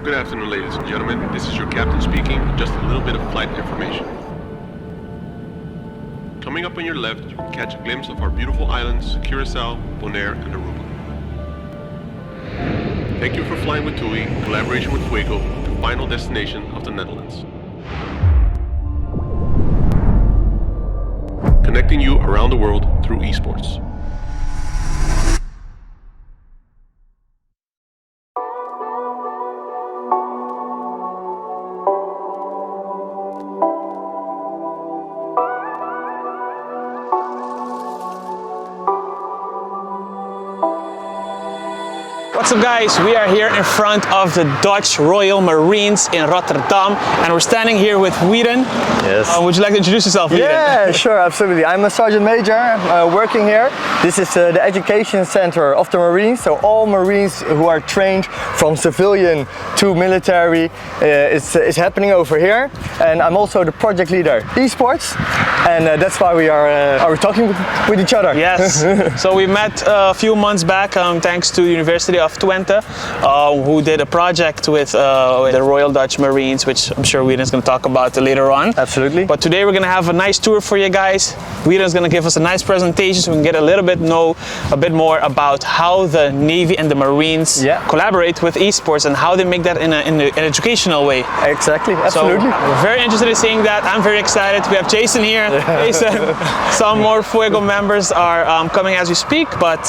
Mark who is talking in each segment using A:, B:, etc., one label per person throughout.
A: Good afternoon, ladies and gentlemen. This is your captain speaking. Just a little bit of flight information. Coming up on your left, you can catch a glimpse of our beautiful islands, Curaçao, Bonaire, and Aruba. Thank you for flying with TUI in collaboration with Fuego, the final destination of the Netherlands. Connecting you around the world through esports.
B: What's up guys, we are here in front of the Dutch Royal Marines in Rotterdam and we're standing here with Weeden.
C: Yes.
B: Would you like to introduce yourself, Weeden?
C: Yeah, sure, absolutely. I'm a Sergeant Major working here. This is the education center of the Marines, so all Marines who are trained from civilian to military is happening over here. And I'm also the project leader Esports, and that's why we are talking with each other.
B: Yes, so we met a few months back thanks to the University of Twente, who did a project with the Royal Dutch Marines, which I'm sure Weeden is going to talk about later on.
C: Absolutely.
B: But today we're going to have a nice tour for you guys. Weeden is going to give us a nice presentation so we can get a bit more about how the Navy and the Marines collaborate with esports and how they make that in an educational way.
C: Exactly, absolutely.
B: So we're very interested in seeing that. I'm very excited. We have Jason here. Jason, some more Fuego members are coming as we speak, but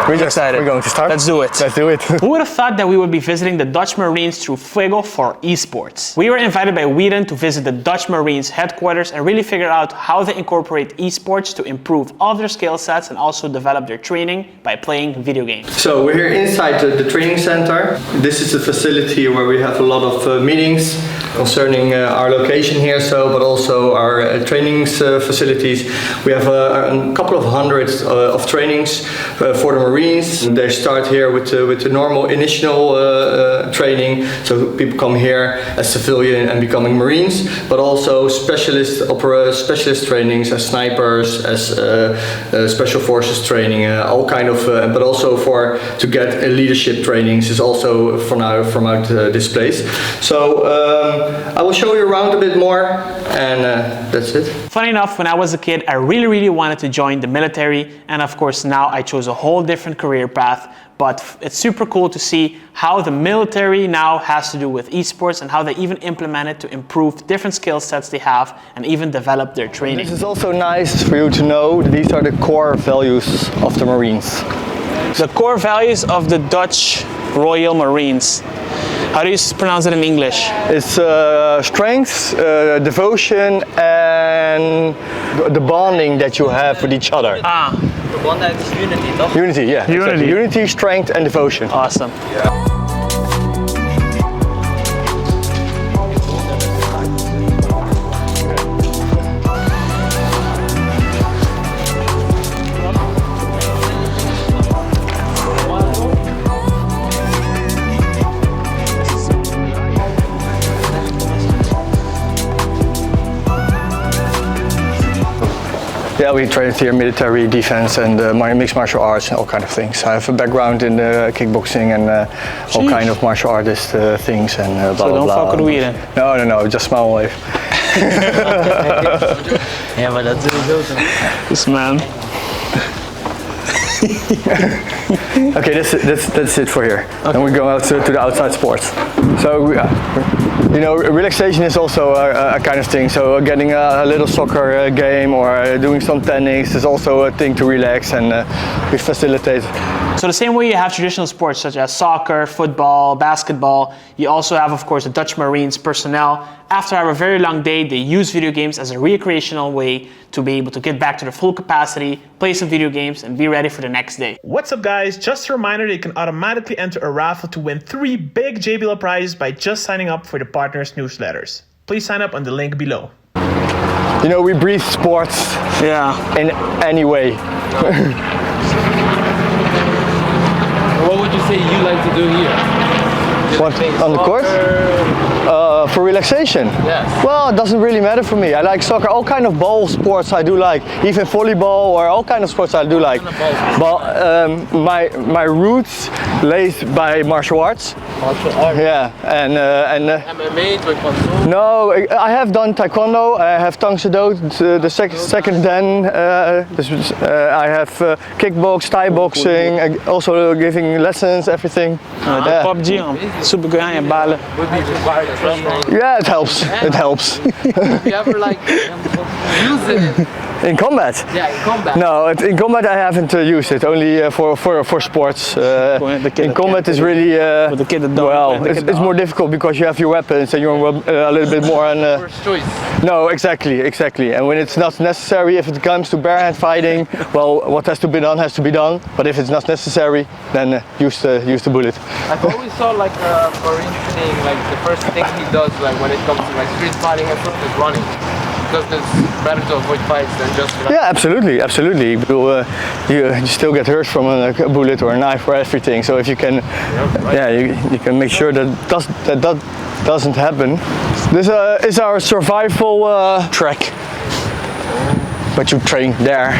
B: we're excited.
C: We're going to start.
B: Let's do it.
C: Let's do it.
B: Who would have thought that we would be visiting the Dutch Marines through Fuego for esports? We were invited by Weeden to visit the Dutch Marines headquarters and really figure out how they incorporate esports to improve all of their skill sets and also develop their training by playing video games.
C: So we're here inside the training center. This is a facility where we have a lot of meetings concerning our location here, but also our trainings facilities. We have a couple of hundreds of trainings for the Marines. They start here with the normal initial training, so people come here as civilian and becoming Marines, but also specialist trainings as snipers, as special forces training, all kind of, but also to get leadership trainings is also from out this place. So I will show you around a bit more, and that's it.
B: Funny enough, when I was a kid, I really wanted to join the military, and of course now I chose a whole different career path. But it's super cool to see how the military now has to do with esports and how they even implement it to improve different skill sets they have and even develop their training.
C: This is also nice for you to know that these are the core values of the Marines.
B: The core values of the Dutch Royal Marines. How do you pronounce it in English?
C: It's strength, devotion, and the bonding that you have with each other.
D: The one that is unity, toch?
C: Unity, yeah.
B: Unity.
C: Exactly. Unity, strength, and devotion.
B: Awesome. Yeah.
C: Yeah, we trained here military, defense, and mixed martial arts and all kind of things. I have a background in kickboxing and all kind of martial artist things and blah,
B: so
C: blah,
B: don't
C: blah.
B: fuck with Weeden.
C: No, just smile away.
D: Ja, maar dat sowieso zo.
B: This man.
C: Okay, that's it for here. Okay. Then we go out to the outside sports. So, you know, relaxation is also a kind of thing. So getting a little soccer game or doing some tennis is also a thing to relax, and we facilitate.
B: So the same way you have traditional sports such as soccer, football, basketball, you also have, of course, the Dutch Marines personnel. After a very long day, they use video games as a recreational way to be able to get back to their full capacity, play some video games, and be ready for the next day. What's up, guys? Just a reminder that you can automatically enter a raffle to win 3 big JBL prizes by just signing up for the partners newsletters. Please sign up on the link below.
C: You know, we breathe sports in any way.
D: What would you say you like to do here?
C: What, on the court? For relaxation?
D: Yes.
C: Well, it doesn't really matter for me. I like soccer, all kind of ball sports I do like. Even volleyball or all kind of sports I do like. But my roots lays by martial arts.
D: Martial arts?
C: Yeah, and
D: MMA, taekwondo?
C: no, I have done taekwondo, I have Tang Soo Do, the second dan. I have kickbox, Thai boxing, also giving lessons, everything.
B: PUBG, super good aan je ballen.
D: Would be required as well.
C: Yeah, it helps. It helps.
D: Have you ever like used it?
C: In combat?
D: Yeah, in combat.
C: No, in combat I haven't used it. Only for sports. In combat is really well. It's more difficult because you have your weapons and you're a little bit more on.
D: First choice.
C: No, exactly. And when it's not necessary, if it comes to bare hand fighting, well, what has to be done has to be done. But if it's not necessary, then use the bullet.
D: I've always thought like Marine training, like the first thing he does, like when it comes to like street fighting and stuff, is running. Because it's better to avoid fights than just. Like,
C: yeah, absolutely. You still get hurt from a bullet or a knife or everything. So if you can, you can make sure that doesn't happen. This is our survival track. But you train there.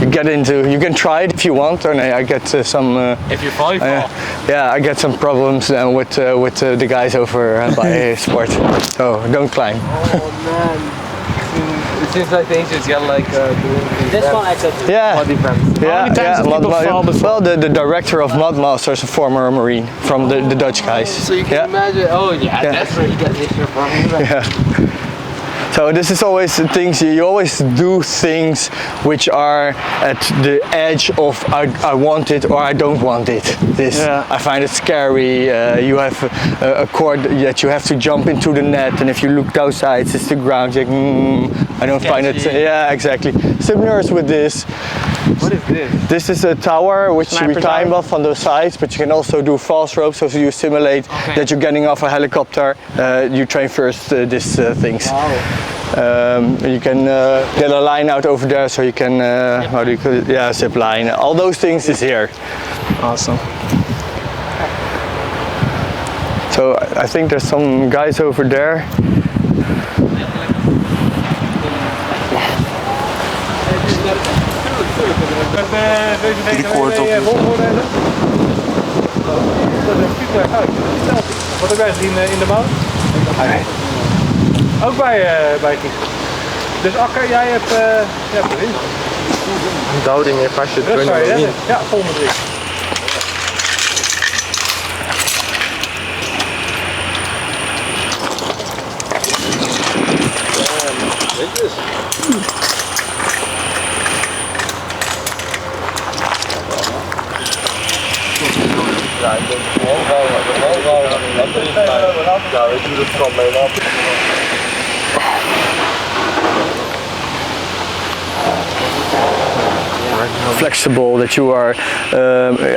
C: You get into. You can try it if you want. And I get some.
D: if you fall, you fall.
C: Yeah, I get some problems with the guys over by sport. So don't climb.
D: Oh man. It seems like the Asians get like doing this one exercise.
C: Yeah.
D: Body defense.
C: Yeah, well, the director of Mudmaster is a former Marine from the Dutch guys.
D: So you can imagine. Oh yeah, that's where you get this from.
C: Yeah. So this is always the things, you always do things which are at the edge of I want it or I don't want it. I find it scary. You have a court that you have to jump into the net, and if you look outside it's the ground, you're like, I don't find it. Yeah, exactly. Similar with this.
D: What is this?
C: This is a tower which we climb off on the sides, but you can also do false ropes, so you simulate that you're getting off a helicopter. You train first these things.
D: Wow.
C: You can get a line out over there, so you can how do you call it? Yeah, zip line. All those things is here.
B: Awesome.
C: So I think there's some guys over there.
E: Wat heb jij gezien in de bouw? Nee. Ook bij Kies. Dus Akker, jij hebt erin.
C: Douding if I should join the Marine.
E: Ja, volgende week.
C: Ja, ik denk ja, weet je, dat kan mee af. Flexible, that you are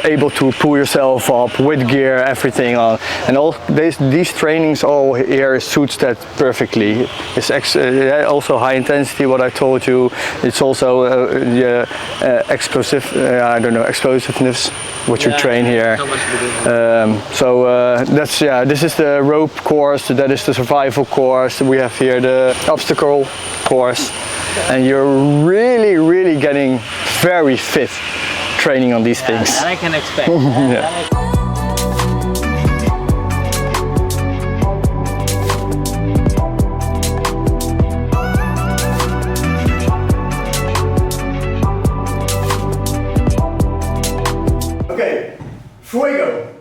C: able to pull yourself up with gear, everything on, and all these trainings all here suits that perfectly. It's also high intensity, what I told you. It's also explosive, I don't know, explosiveness, what you train here. That's this is the rope course, that is the survival course. We have here the obstacle course, and you're really getting very fit training on these things.
D: That I can expect.
C: Okay, Fuego.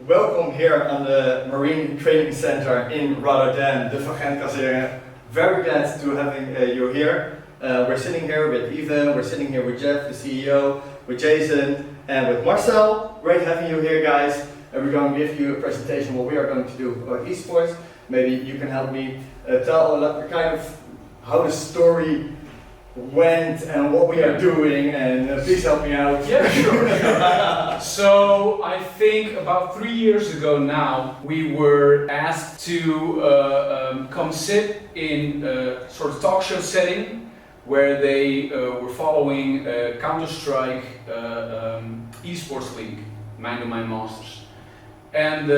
C: Welcome here on the Marine Training Center in Rotterdam, the Vagentkazerne. Very glad to having you here. We're sitting here with Ivan, we're sitting here with Jeff, the CEO, with Jason, and with Marcel. Great having you here, guys. And we're going to give you a presentation what we are going to do about esports. Maybe you can help me tell kind of how the story went and what we are doing, and please help me out.
F: Yeah, sure. So I think about 3 years ago now, we were asked to come sit in a sort of talk show setting where they were following Counter-Strike Esports League, Man to Man Masters. And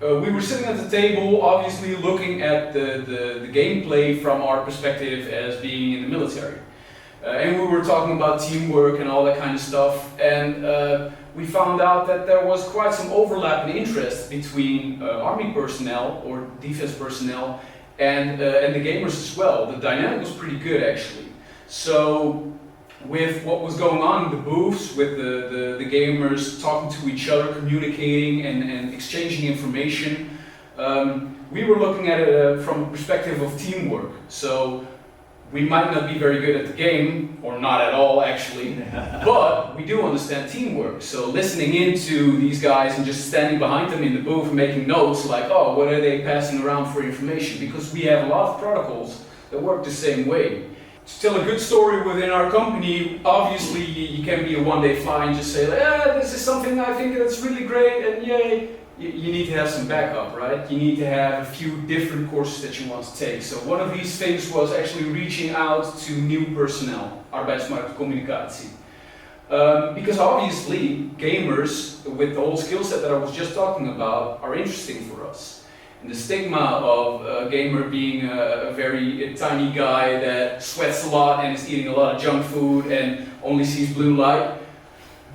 F: we were sitting at the table, obviously looking at the gameplay from our perspective as being in the military. And we were talking about teamwork and all that kind of stuff, and we found out that there was quite some overlap in interest between army personnel or defense personnel and the gamers as well. The dynamic was pretty good actually. So with what was going on in the booths, with the gamers talking to each other, communicating and exchanging information, we were looking at it from a perspective of teamwork. So we might not be very good at the game, or not at all actually, but we do understand teamwork. So listening into these guys and just standing behind them in the booth and making notes like, oh, what are they passing around for information? Because we have a lot of protocols that work the same way. Still a good story within our company. Obviously you can be a one-day fly and just say, this is something I think that's really great and yay. You need to have some backup, right? You need to have a few different courses that you want to take. So one of these things was actually reaching out to new personnel, arbeidsmarktcommunicatie. Because obviously gamers with the whole skill set that I was just talking about are interesting for us. And the stigma of a gamer being a very tiny guy that sweats a lot and is eating a lot of junk food and only sees blue light,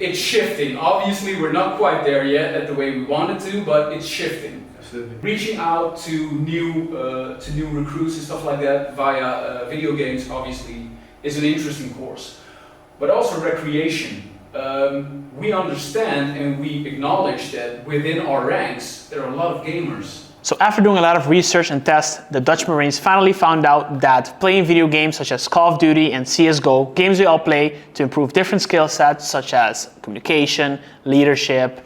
F: it's shifting. Obviously we're not quite there yet at the way we wanted to, but it's shifting. Absolutely. Reaching out to new recruits and stuff like that via video games obviously is an interesting course. But also recreation. We understand and we acknowledge that within our ranks there are a lot of gamers.
B: So after doing a lot of research and tests, the Dutch Marines finally found out that playing video games such as Call of Duty and CSGO, games we all play to improve different skill sets such as communication, leadership,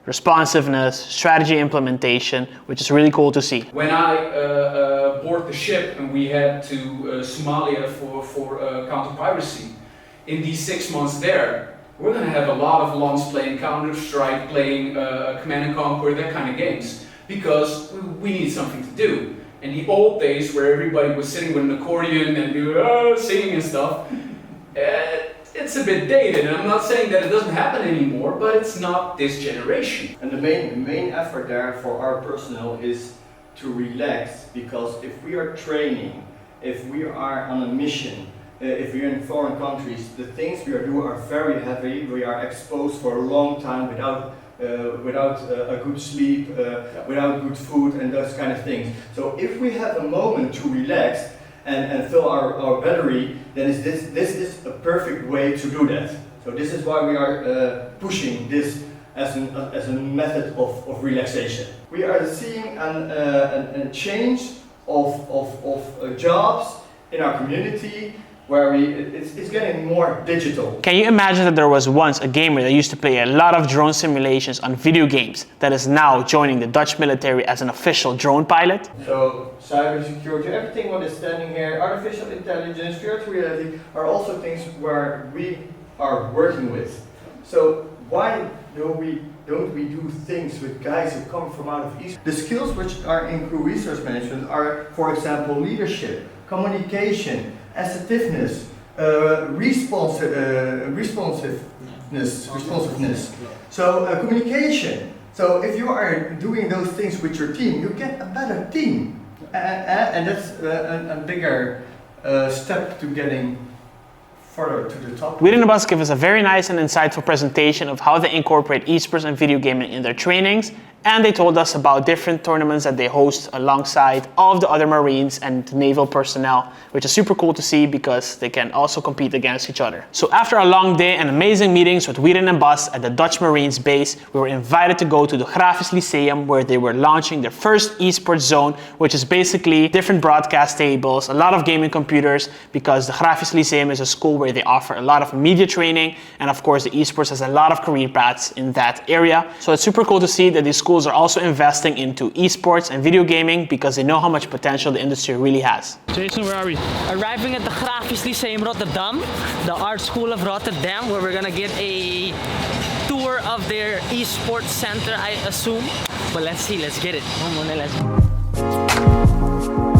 B: responsiveness, strategy implementation, which is really cool to see.
F: When I boarded the ship and we had to Somalia for counter-piracy, in these 6 months there, we're going to have a lot of LANs playing Counter-Strike, playing Command and Conquer, that kind of games. Because we need something to do. In the old days where everybody was sitting with an accordion and singing and stuff, it's a bit dated. And I'm not saying that it doesn't happen anymore, but it's not this generation.
C: And the main effort there for our personnel is to relax, because if we are training, if we are on a mission, if we're in foreign countries, the things we are doing are very heavy. We are exposed for a long time without a good sleep, without good food and those kind of things. So if we have a moment to relax and fill our battery, then this is a perfect way to do that. So this is why we are pushing this as a method of relaxation. We are seeing a change of jobs in our community, where it's getting more digital.
B: Can you imagine that there was once a gamer that used to play a lot of drone simulations on video games that is now joining the Dutch military as an official drone pilot?
C: So cybersecurity, everything what is standing here, artificial intelligence, virtual reality are also things where we are working with. So why don't we do things with guys who come from out of East? The skills which are in crew resource management are, for example, leadership, communication, assertiveness, responsiveness. So communication. So if you are doing those things with your team, you get a better team, and that's a bigger step to getting further to the top.
B: Within the Bus gave us a very nice and insightful presentation of how they incorporate esports and video gaming in their trainings, and they told us about different tournaments that they host alongside all of the other Marines and naval personnel, which is super cool to see because they can also compete against each other. So after a long day and amazing meetings with Wierin and Bas at the Dutch Marines base, we were invited to go to the Grafisch Lyceum, where they were launching their first esports zone, which is basically different broadcast tables, a lot of gaming computers, because the Grafisch Lyceum is a school where they offer a lot of media training, and of course the esports has a lot of career paths in that area. So it's super cool to see that these schools are also investing into esports and video gaming because they know how much potential the industry really has.
G: Jason, where are we? Arriving at the Grafisch Lyceum Rotterdam, the art school of Rotterdam, where we're gonna get a tour of their esports center, I assume. But let's see, let's get it. Let's go.